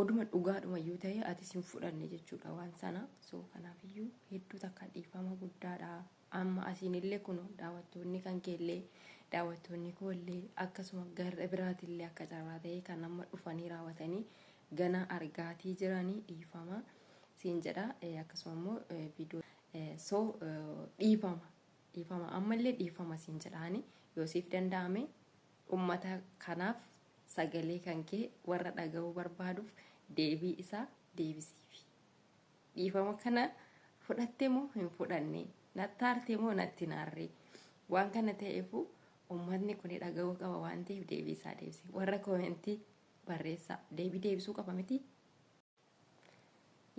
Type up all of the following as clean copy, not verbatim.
oduma dhugaadhuma iyyuu ta'e ati sin fudhanne jechuudha waan sana. So kanaaf iyyuu hedduu takka dhiifama guddaadha. Amma asinillee kun daawwattoonni kan keellee daawwattoonni koollee akkasuma gara biraatillee akka carraa ta'e kan amma dhufanii raawwatanii gana argaatii jiranii dhiifama siin jedha. Akkasuma immoo viidiyoo so dhiifama ammallee dhiifama siin jedhaani yoosiif danda'ame ummata kanaaf sagalee kan kee warra dhaga'uu barbaaduuf deebii isaa deebisiifi. Dhiifama kana fudhatte moo hin fudhanne, nattaarte moo natti naarre, waan kana ta'eefu ummatni kun dhaga'uu qaba waan ta'eef deebii isaa deebisi. Warra koomentii barreessa deebii deebisuu qaba miti.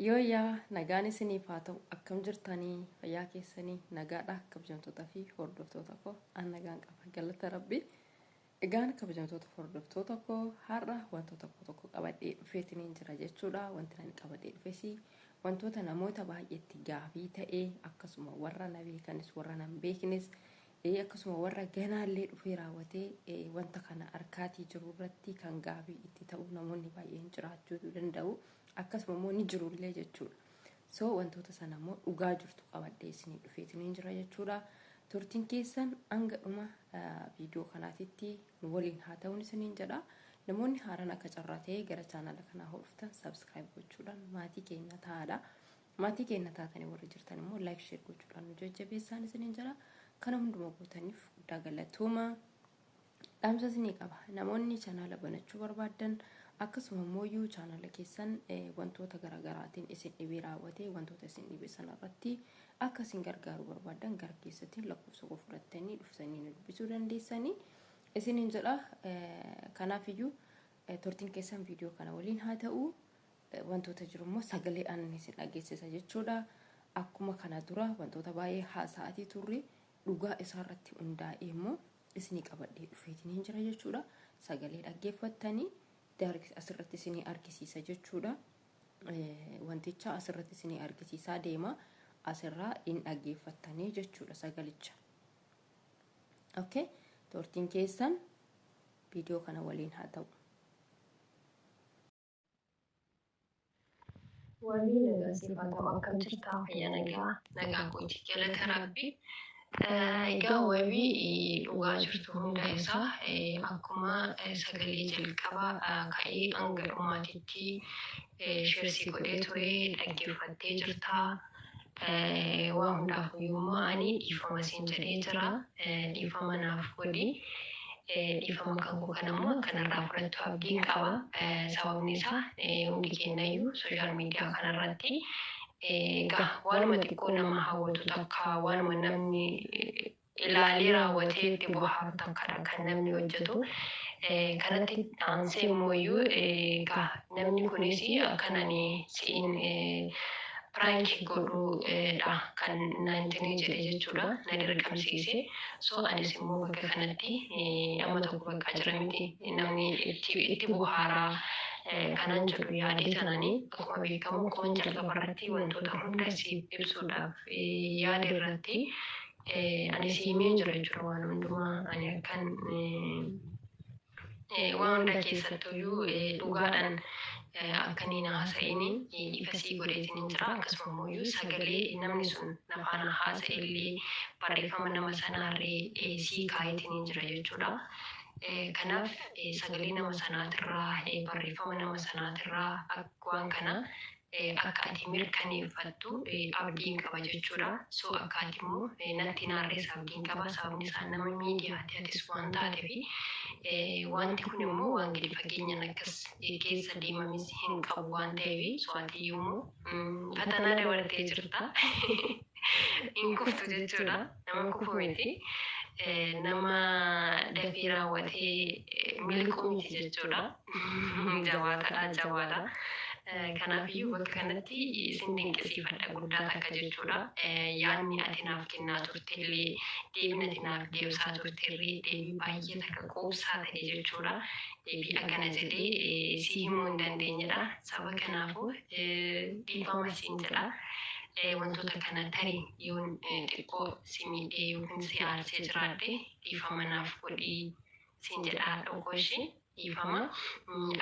Yoo yaa nagaan isiniif haa ta'u, akkam jirtanii, fayyaa keessanii nagaadha kabajamtoota fi hordoftoota koo, an nagaan qaba galata rabbii. Egaan kabajamtoota hordoftoota koo har'a wantoota tokko qabadhee dhufeetiniin jira jechuudha. Wanti ani qabadhee dhufeesi wantoota namoota baay'eetti gaafii ta'ee akkasuma warra na beekanis warra na hin beeknes akkasuma warra ganaallee dhufee raawwatee wanta kana harkaatii jiru irratti kan gaafii itti ta'u namoonni baay'een jiraachuu danda'u. Akkasuma immoo ni jirullee jechuudha. So wantoota sana immoo dhugaa jirtu qabadhee isinii dhufeetiniin jira jechuudha. Turtiin keessan hanga dhuma viidiyoo kanaatitti nu waliin haa ta'uun isiniin jedha. Namoonni haaraan akka carraa ta'e gara chaanala kanaa hordoftan subscribe gochuudhaan maatii keenya ta'aadha. Maatii keenya taatanii warri jirtan immoo like share gochuudhaan nu jajjabeessaan isiniin jedha. Kana hundumaa gootaniif guddaa galatooma. Dhaamsa isinii qaba. Namoonni chaanala banachuu barbaadan akkasuma immoo chaanala keessan wantoota garaagaraatiin isin dhibee raawwatee wantoota isin dhibee sanarratti akka isin gargaaruu barbaadan gara keessatti lakkoofsa koo fudhattanii dhuftanii dubbisuu dandeessanii isiniin jedha. Kanaaf iyyuu turtiin keessan viidiyoo kana waliin haa ta'u wantoota jiru immoo sagaleedhaan isin dhageessisa jechuudha. Akkuma kana dura wantoota baay'ee haasa'atii turre dhugaa isaarratti hundaa'ee immoo isinii qabadhee dhufeetiniin jira jechuudha. Sagalee dhaggeeffattanii asirratti isinii argisiisa jechuudha. Wanticha asirratti isinii argisiisaa deema. Asirraa in dhaggeeffattanii jechuudha sagalicha. Okay, turtiin keessan viidiyoo kana waliin haa ta'u. Waliin nagaa siif haa ta'u. Akkam jirtaa? Fayyaa nagaa kooti galata rabbii. Egaa wabii dhugaa jirtu hunda isaa akkuma sagalee jalqabaa ka'ee hanga dhumaatitti sheersii godhee ture dhaggeeffattee jirtaa. Waan hundaaf iyyummaa ani dhiifama siin jedhee jira. Dhiifama naaf godhi. Dhiifama kan koo kanammoo kanarraa fudhattu abdiin qaba. Sababni isaa hundi keenyayyuu sooshaal miidiyaa kanarratti egaa waanuma xiqqoo nama hawwatu takka waanuma namni ilaalee raawwatee itti bohaaru takkadha kan namni hojjetu. Kanatti aansee immoo egaa namni kunis akkanani siin prank godhuudha kan naantinii jedhe jechuudha na dirqamsiise. So anis immoo bakka kanatti amma tokko bakka jira miti namni itti bohaaraa kanan jedhu yaadee sananii akkuma beekamu kun jalqabarratti wantoota hunda siif ibsuudhaaf yaada irratti ani siimee jira jechuudha waan hundumaa ani akkan waan hunda keessattuyyuu dhugaadhaan akkaniin haasa'ini ifa sii godheetiin jira. Akkasuma immoo sagalee namni sun nafaan haasa'ellee barreeffama nama sanarree sii kaayetiin jira jechuudha. Kanaaf sagalee nama sanaatirraa barreeffama nama sanaatirraa waan kana akka ati mirkaneeffattu abdiin qaba jechuudha. So akka ati immoo natti naarrees abdiin qaba. Sababni isaa nama miidiyaati atis waan taateef wanti kun immoo waan gadi fageenyaan akkas keessa deemamis hin qabu waan ta'eef so ati immoo fatanaa dabalatee jirta. Hin kuftu jechuudha. Nama kufu miti. Nama dafii raawwatee miliquu miti jechuudha. Jabaadha. Kanaafiyyuu bakka kanatti isin dinqisiifadha guddaa takka jechuudha. Yaadni ati naaf kennaa turtellee deebiin ati naaf deebisaa turtellee deebii baay'ee takka quubsaa ta'e jechuudha. Deebii akkana jedhee si himuu hin dandeenyedha. Saba kanaafuu dhiifama siin jedha. Wantoota kana tarii yoon xiqqoo si miidhee yookiin si aarsee jiraadhe dhiifama naaf godhii siin jedha dhugooshi. dhiifama.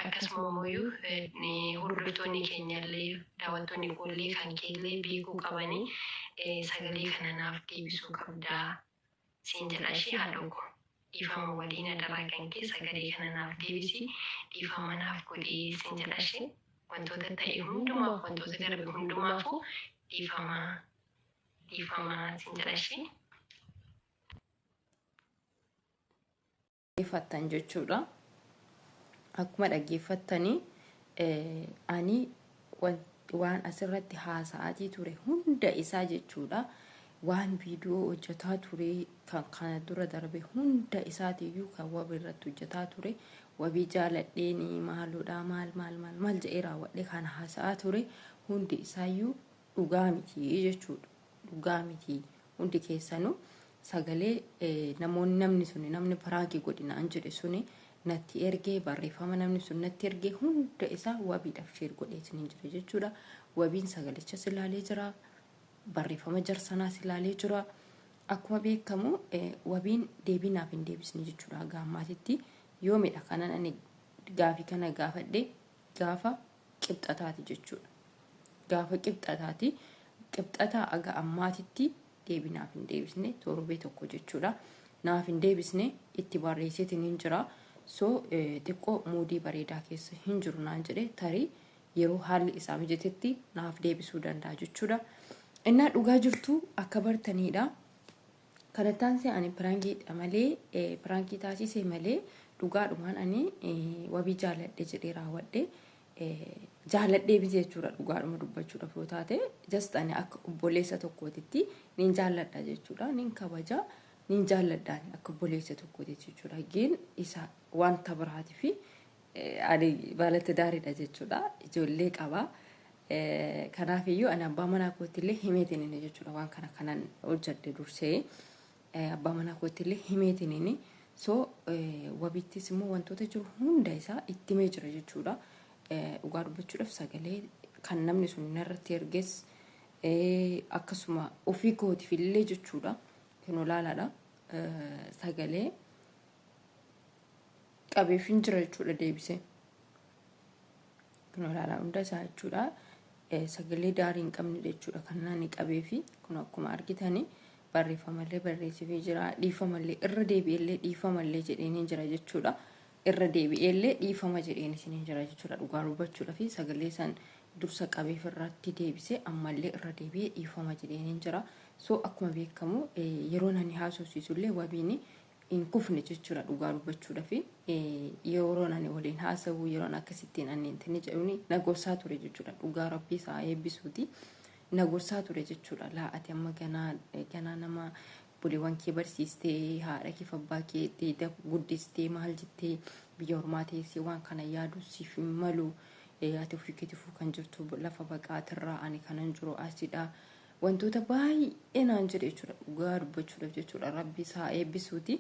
Akkasuma immoo hordoftoonni keenyallee daawwattoonni koollee kan keellee beekuu qabanii sagalee kana naaf deebisuu qabdaa siin jedha ishee haadha koo. Dhiifama waliin adaraa kan kee sagalee kana naaf deebisi dhiifama naaf godhii siin jedha ishee. Wantoota ta'e hundumaaf wantoota darbe hundumaafuu dhiifama siin jedha ishee. Dhaggeeffattan jechuudha. Akkuma dhaggeeffattanii ani waan asirratti haasa'aatii ture hunda isaa jechuudha. Waan viidiyoo hojjetaa ture kan kana dura darbe hunda isaatiiyyuu kan wabii irratti hojjetaa ture. Wabii jaaladheen maaloodhaa maal jedhee raawwadhee kan haasa'aa ture hundi isaayyuu dhugaa miti jechuudha. Dhugaa miti hundi keessanuu sagalee namni pirankii godhinaan jedhe suni natti ergee barreeffama namni sun natti ergee hunda isaa wabiidhaaf sheer godheetiin jira jechuudha. Wabiin sagalichas ilaalee jira. Barreeffama jarsanaas ilaalee jira. Akkuma beekamu wabiin deebinaaf hin deebisne jechuudha. Gaammaatitti yoomidha kanan ani gaafii kana gaafadhe gaafa qibxataati jechuudha. Gaafa qibxataati. Qibxataa aga ammaatitti deebinaaf hin deebisne torbee tokko jechuudha. Naaf hin deebisne itti barreesseetiin hin jira. So xiqqoo muudii bareedaa keessa hin jiru naan jedhe tarii yeroo haalli isaa mijatetti naaf deebisuu danda'a jechuudha. Innaa dhugaa jirtu akka bartaniidha. Kanattaan ani piraankiidha malee piraankii taasise malee dhugaadhumaan ani wabii jaaladhe jedhee raawwadhe jaaladhee bise jechuudha. Dhugaadhuma dubbachuudhaaf yoo taate just ani akka obboleessa tokkootitti nin jaalladha jechuudha. Nin kabaja nin jaalladhaan akka obboleessa tokkootitti jechuudha. Gin isa wanta biraatii fi ani baalatti daariidha jechuudha. Ijoollee qabaa. Kanaafiyyuu ani abbaa manaa kootillee himeetiin jechuudha. Waan kana kanan hojjedhe dursee abbaa manaa kootillee himeetiin so wabittis immoo wantoota jiru hunda isaa itti himee jira jechuudha. Dhugaa dubbachuudhaaf sagalee kan namni sun narratti erges akkasuma ofii kootiif illee jechuudha. Kun olaalaadha. Sagalee qabeef hin jira jechuudha deebisee. Kun olaalaa hunda isaa jechuudha. Sagalee daarii hin qabne jechuudha kan naani qabee fi kun akkuma argitanii barreeffamallee barreessifee jira. Dhiifamallee irra deebi'ellee dhiifamallee jedheen hin jira jechuudha. Irra deebi'ellee dhiifama jedheen isin hin jira jechuudha. Dhugaa dubbachuudhaaf sagalee san dursa qabeef irratti deebisee ammallee irra deebi'ee dhiifama jedheen hin jira. So akkuma beekamu yeroo nani haasofsiisullee wabiin hin kufne jechuudha. Dhugaa dubbachuudhaaf yeroo nani waliin haasawuu yeroo akkasittiin ani intini jedhuuni nagorsaa ture jechuudha. Dhugaa rabbii isaa eebbisuuti nagorsaa ture jechuudha. Laa'ati amma ganaa nama buleewwan kee barsiistee haadha kee abbaa kee deeda guddistee maal jettee biyya ormaa teessee waan kana yaadu siif hin malu ati ofii keetiifuu kan jirtu lafa baqaatirraa ani kanan jiru asidha. Wantoota baay'ee naan jedhe jechuudha. Dhugaa dubbachuudhaaf jechuudha. Rabbi isaa eebbisuuti.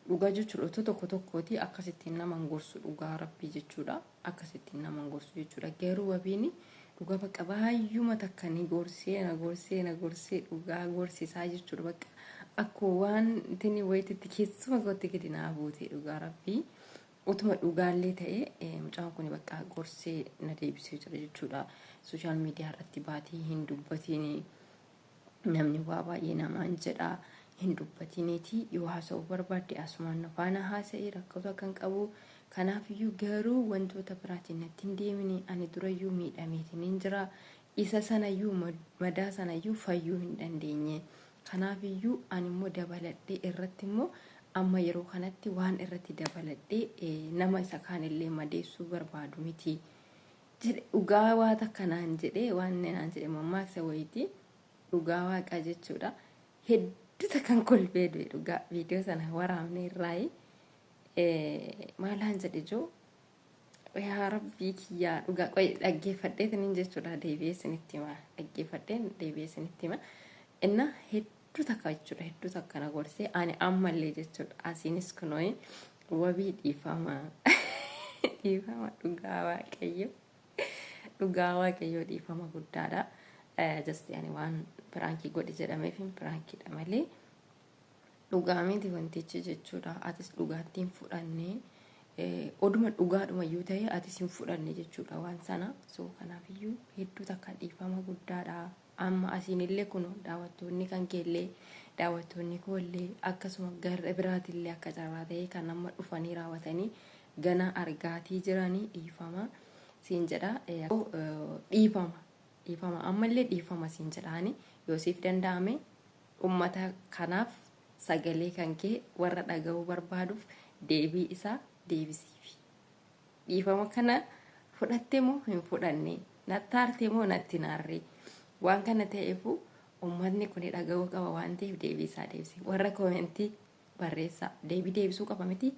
Dhugaa jechuudha tokko tokkooti akkasittiin nama gorsu dhugaa rabbii jechuudha. Akkasittiin nama gorsu jechuudha. Garuu wabiin dhugaa bakka baay'uma takkanii gorsee dhugaa gorsisaa jechuudha. Bakka akkoo waan ittiin wayititti keessuma gootti gadi naa buute dhugaa rabbii. Utuma dhugaallee ta'ee mucaan kun bakka gorsee na deebisee jira jechuudha. Sooshaal miidiyaa irratti baatii hin dubbatiin namni waa baay'ee namaan jedha hin dubbatineeti yoo haasa'uu barbaadde asumaan faana haasa'ee rakkoo kan qabu. Kanaafiyyuu garuu wantoota biraatiin natti hin deemine ani durayyuu miidhameetiin hin jira. Isa sanayyuu madaa sanayyuu fayyuu hin dandeenye. Kanaafiyyuu ani immoo dabaladhee irratti immoo amma yeroo kanatti waan irratti dabaladhee nama isa kaanillee madeessuu barbaadu miti. Dhugaa waa takkanaan jedhee waan naan jedhe mammaaksa wayitii dhugaa waaqaa jechuudha. Hedduu kan kolfee dhugaa viidiyoo sana waraabne irraayi maalaan jedhe joo yaa rabbii kiyyaa dhugaa qoy dhaggeeffadheetiin jechuudha. Deebi'ee isinitti hima dhaggeeffadheen deebi'ee isinitti hima inna hedduu takka jechuudha. Hedduu takka na gorsee ani ammallee jechuudha. Asiinis kunooyi wabii dhiifama dhugaa waaqayyoo dhiifama guddaadha. Just yani waan piraankii godhi jedhameef piraankiidha malee dhugaa miti wantichi jechuudha. Atis dhugaattiin fudhannee oduma dhugaadhuma iyyuu ta'e ati sin fudhanne jechuudha waan sana. So kanaaf iyyuu hedduu takka dhiifama guddaadha. Amma asiinillee kun daawwattoonni kan keellee daawwattoonni koollee akkasuma gara biraatillee akka carraa ta'e kan amma dhufanii raawwatanii gana argaatii jiranii dhiifama siin jedha. Dhiifama ammallee dhiifama siin jedhaani yoosiif danda'ame ummata kanaaf sagalee kan kee warra dhaga'uu barbaaduuf deebii isaa deebisiifi. Dhiifama kana fudhatte moo hin fudhanne, nattaarte moo natti naarre, waan kana ta'eefu ummatni kun dhaga'uu qaba waan ta'eef deebii isaa deebisi. Warra koomentii barreessaa deebii deebisuu qaba miti.